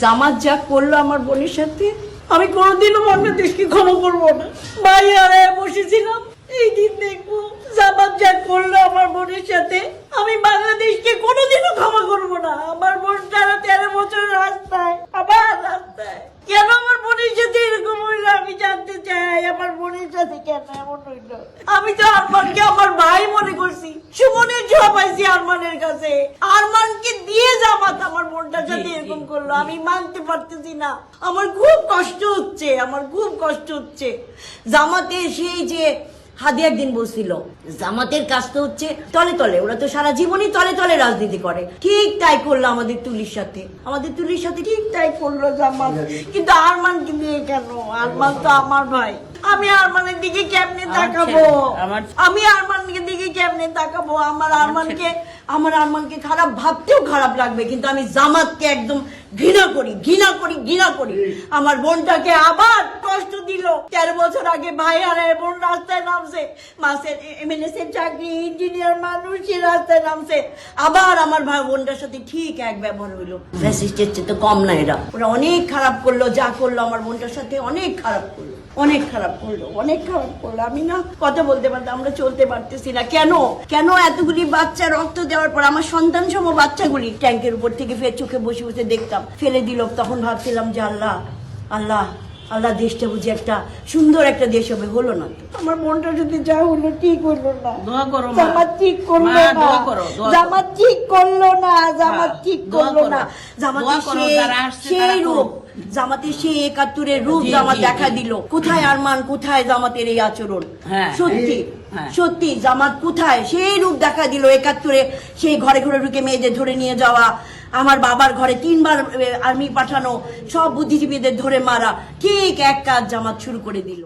জামাত যা করলো আমার বোনের সাথে, আমি কোনোদিনও বাংলাদেশকে ক্ষমা করবো না। ভাই হারায় বসেছিলাম, এই দিন দেখবো জামাত যা করলো আমার বোনের সাথে, আমি বাংলাদেশকে কোনোদিনও ক্ষমা করবো না। আমার বোন সারা 13 বছর রাস্তায়, আবার রাস্তায়। কেন আমার বোনের সাথে এরকম হইলো আমি জানতে চাই। আমার বোনের সাথে কেন এমন হইলো? আমি তো আরমানকে আমার ভাই মনে করছি, সুমনের ছোঁয়া পাইছি আরমানের কাছে। আরমানকে দিয়ে জামাত আমার বোনটার সাথে এরকম করলো, আমি মানতে পারতেছি না। আমার খুব কষ্ট হচ্ছে, আমার খুব কষ্ট হচ্ছে। জামাতে সেই যে হাদি একদিন বলছিল জামাতের কাজ তো হচ্ছে তলে তলে, ওরা তো সারা জীবনই তলে তলে রাজনীতি করে। ঠিক তাই করলো আমাদের তুলির সাথে, আমাদের তুলির সাথে ঠিক তাই করলো জামাত। কিন্তু আরমানকে নিয়ে কেন? আরমান তো আমার ভাই, আমি আরমানের দিকে কেমনে তাকাবো? আমি আরমানের দিকে কেমনে তাকাবো? আমার আরমানকে খারাপ ভাবতেও খারাপ লাগবে, কিন্তু আমি জামাতকে একদম ঘৃণা করি, ঘৃণা করি, ঘৃণা করি। আমার বোনটাকে আবার কষ্ট দিল। 13 বছর আগে ভাই হারায় বোন রাস্তায় নামছে, মাসের এমএনএস এর চাকরি, ইঞ্জিনিয়ার মানুষ, সে রাস্তায় নামছে। আবার আমার ভাই বোনটার সাথে ঠিক এক ব্যবহার হইলো। ফ্যাসিস্টের চেয়ে তো কম না এরা, ওরা অনেক খারাপ করলো। যা করলো আমার বোনটার সাথে অনেক খারাপ করলো, অনেক খারাপ করলো, অনেক খারাপ করলো। আমি না কথা বলতে পারতাম, আমরা চলতে পারতেছি না। কেন কেন এতগুলি বাচ্চা রক্ত দেওয়ার পর আমার সন্তান সম বাচ্চাগুলি ট্যাঙ্কের উপর থেকে ফের চোখে বসে বসে দেখতাম ফেলে দিল। তখন ভাবছিলাম যে আল্লাহ আল্লাহ আল্লাহ, দেশটা বুঝি একটা সুন্দর একটা দেশ হবে, হলো না তো। আমার মনটা যদি যা হলো ঠিক হলো না, জামাত ঠিক করলো না, জামাত ঠিক করলো না, জামাত ঠিক করলো না। জামাতের সেই রূপ, জামাতের সেই 71-এর রূপ জামাত দেখা দিল। কোথায় আরমান, কোথায় জামাতের এই আচরণ? সত্যি সত্যি জামাত কোথায় সেই রূপ দেখা দিল 71-এ? সেই ঘরে ঘরে ঢুকে মেয়েদের ধরে নিয়ে যাওয়া, আমার বাবার ঘরে 3 বার আর্মি পাঠানো, সব বুদ্ধিজীবীদের ধরে মারা, ঠিক এক কাজ জামাত শুরু করে দিল।